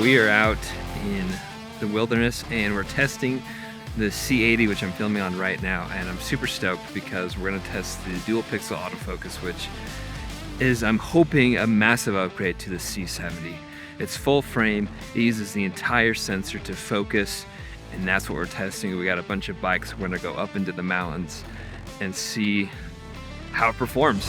we are out in the wilderness and we're testing the C80, which I'm filming on right now, and I'm super stoked because we're gonna test the dual pixel autofocus, which is, I'm hoping, a massive upgrade to the C70. It's full frame, it uses the entire sensor to focus, and that's what we're testing. We got a bunch of bikes, we're gonna go up into the mountains and see how it performs.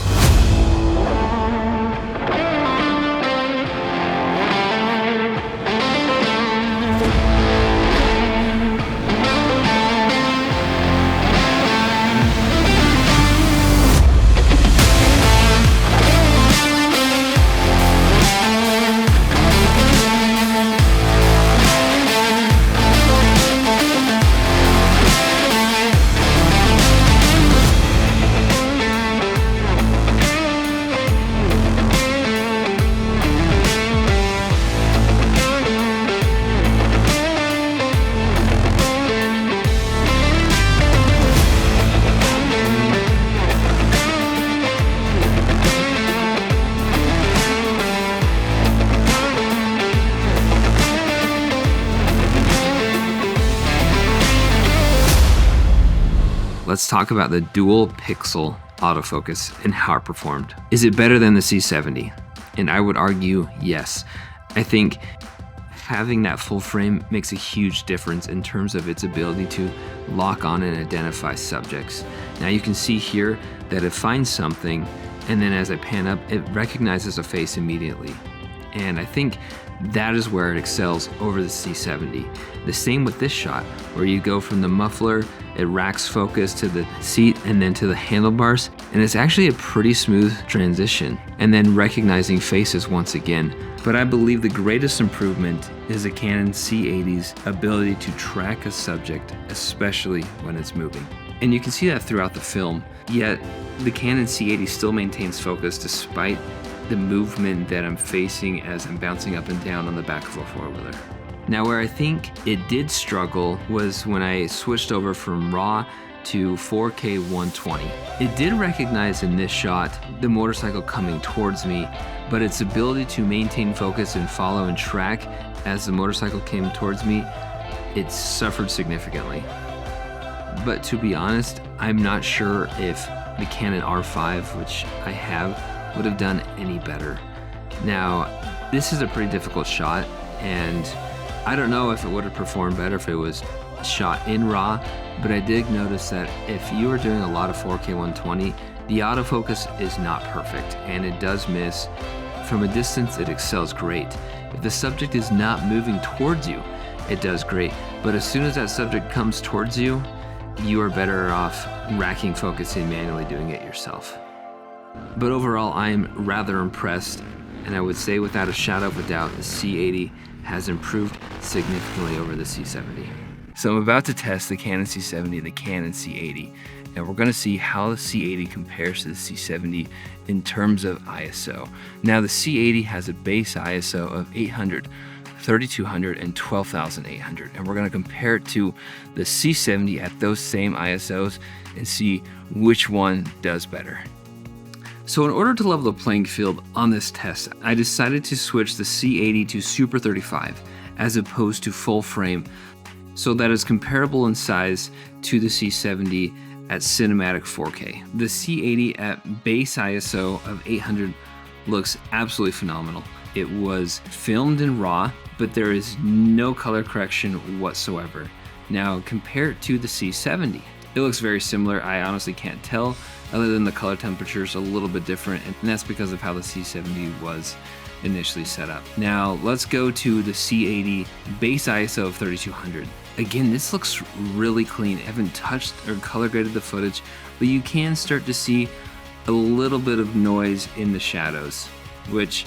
Let's talk about the dual pixel autofocus and how it performed. Is it better than the C70? And I would argue yes. I think having that full frame makes a huge difference in terms of its ability to lock on and identify subjects. Now you can see here that it finds something, and then as I pan up, it recognizes a face immediately. And I think that is where it excels over the C70. The same with this shot, where you go from the muffler, it racks focus to the seat and then to the handlebars, and it's actually a pretty smooth transition, and then recognizing faces once again. But I believe the greatest improvement is the Canon C80's ability to track a subject, especially when it's moving. And you can see that throughout the film, yet the Canon C80 still maintains focus despite the movement that I'm facing as I'm bouncing up and down on the back of a four-wheeler. Now, where I think it did struggle was when I switched over from RAW to 4K 120. It did recognize in this shot the motorcycle coming towards me, but its ability to maintain focus and follow and track as the motorcycle came towards me, it suffered significantly. But to be honest, I'm not sure if the Canon R5, which I have, would have done any better. Now, this is a pretty difficult shot, and I don't know if it would have performed better if it was shot in RAW, but I did notice that if you are doing a lot of 4K 120, the autofocus is not perfect, and it does miss. From a distance, it excels great. If the subject is not moving towards you, it does great, but as soon as that subject comes towards you, you are better off racking focus and manually doing it yourself. But overall, I am rather impressed, and I would say without a shadow of a doubt, the C80 has improved significantly over the C70. So I'm about to test the Canon C70 and the Canon C80, and we're gonna see how the C80 compares to the C70 in terms of ISO. Now the C80 has a base ISO of 800, 3200, and 12,800, and we're gonna compare it to the C70 at those same ISOs and see which one does better. So in order to level the playing field on this test, I decided to switch the C80 to Super 35 as opposed to full frame, so that it's comparable in size to the C70 at cinematic 4K. The C80 at base ISO of 800 looks absolutely phenomenal. It was filmed in RAW, but there is no color correction whatsoever. Now compare it to the C70. It looks very similar. I honestly can't tell, other than the color temperature is a little bit different, and that's because of how the C70 was initially set up. Now let's go to the C80 base ISO of 3200. Again, this looks really clean. I haven't touched or color graded the footage, but you can start to see a little bit of noise in the shadows, which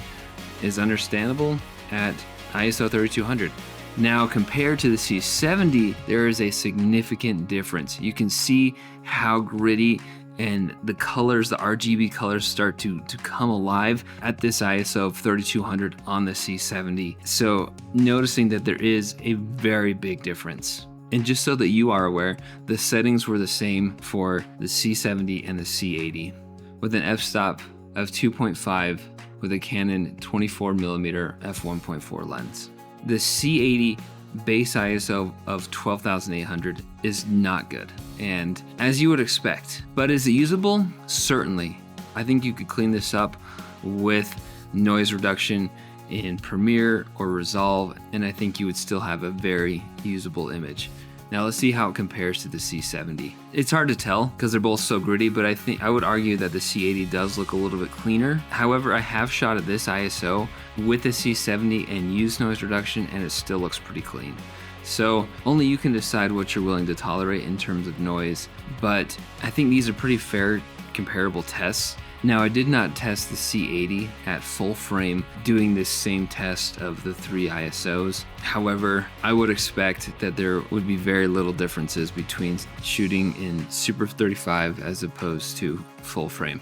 is understandable at ISO 3200. Now compared to the C70, there is a significant difference. You can see how gritty and the colors, the RGB colors, start to come alive at this ISO of 3200 on the C70. So noticing that there is a very big difference. And just so that you are aware, the settings were the same for the C70 and the C80, with an f-stop of 2.5 with a Canon 24mm f1.4 lens. The C80 base ISO of 12,800 is not good, and as you would expect. But is it usable? Certainly. I think you could clean this up with noise reduction in Premiere or Resolve, and I think you would still have a very usable image. Now let's see how it compares to the C70. It's hard to tell because they're both so gritty, but I would argue that the C80 does look a little bit cleaner. However, I have shot at this ISO with the C70 and used noise reduction, and it still looks pretty clean. So only you can decide what you're willing to tolerate in terms of noise, but I think these are pretty fair comparable tests. Now, I did not test the C80 at full frame doing this same test of the 3 ISOs. However, I would expect that there would be very little differences between shooting in Super 35 as opposed to full frame.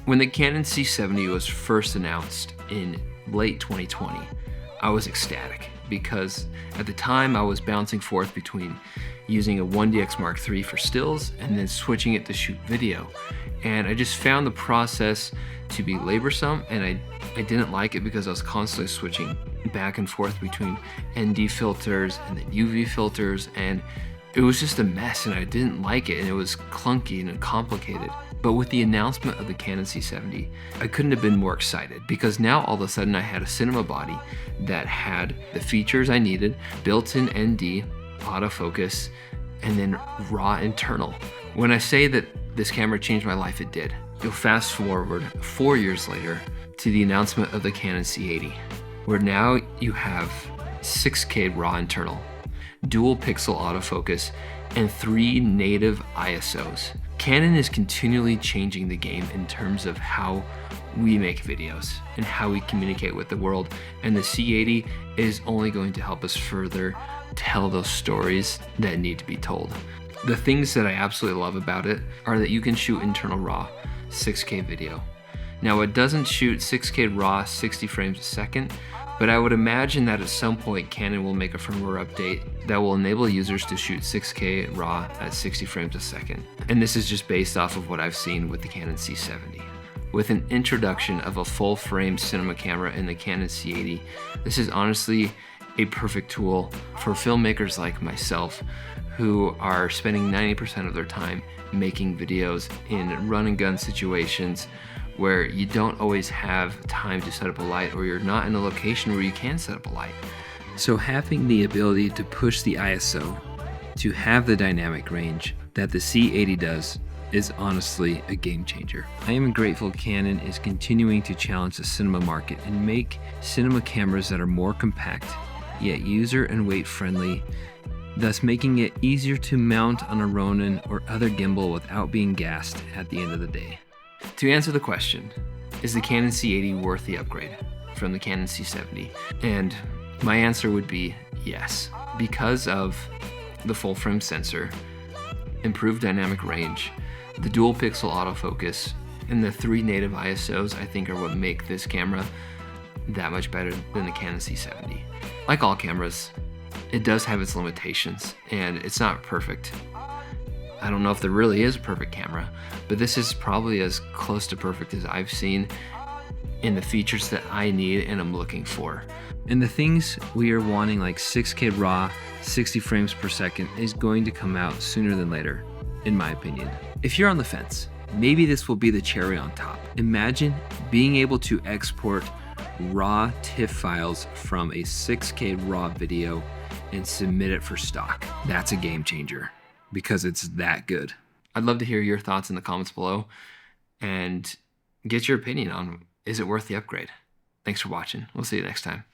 When the Canon C70 was first announced in late 2020, I was ecstatic because at the time I was bouncing forth between using a 1DX Mark III for stills and then switching it to shoot video. And I just found the process to be laborsome, and I didn't like it because I was constantly switching back and forth between ND filters and then UV filters, and it was just a mess, and I didn't like it, and it was clunky and complicated. But with the announcement of the Canon C70, I couldn't have been more excited because now all of a sudden I had a cinema body that had the features I needed, built-in ND, autofocus, and then raw internal. When I say that this camera changed my life, it did. You'll fast forward 4 years later to the announcement of the Canon C80, where now you have 6K raw internal, dual pixel autofocus, and 3 native ISOs. Canon is continually changing the game in terms of how we make videos and how we communicate with the world, and the C80 is only going to help us further tell those stories that need to be told. The things that I absolutely love about it are that you can shoot internal RAW 6K video. Now, it doesn't shoot 6K RAW 60 frames a second, but I would imagine that at some point Canon will make a firmware update that will enable users to shoot 6K RAW at 60 frames a second. And this is just based off of what I've seen with the Canon C70. With an introduction of a full frame cinema camera in the Canon C80, this is honestly a perfect tool for filmmakers like myself who are spending 90% of their time making videos in run and gun situations where you don't always have time to set up a light, or you're not in a location where you can set up a light. So having the ability to push the ISO to have the dynamic range that the C80 does is honestly a game changer. I am grateful Canon is continuing to challenge the cinema market and make cinema cameras that are more compact, yet user and weight friendly, thus making it easier to mount on a Ronin or other gimbal without being gassed at the end of the day. To answer the question, is the Canon C80 worth the upgrade from the Canon C70? And my answer would be yes, because of the full frame sensor, improved dynamic range, the dual pixel autofocus, and the 3 native ISOs I think are what make this camera that much better than the Canon C70. Like all cameras, it does have its limitations, and it's not perfect. I don't know if there really is a perfect camera, but this is probably as close to perfect as I've seen in the features that I need and I'm looking for. And the things we are wanting, like 6K RAW, 60 frames per second, is going to come out sooner than later, in my opinion. If you're on the fence, maybe this will be the cherry on top. Imagine being able to export raw TIFF files from a 6K RAW video and submit it for stock. That's a game changer, because it's that good. I'd love to hear your thoughts in the comments below and get your opinion on, is it worth the upgrade? Thanks for watching. We'll see you next time.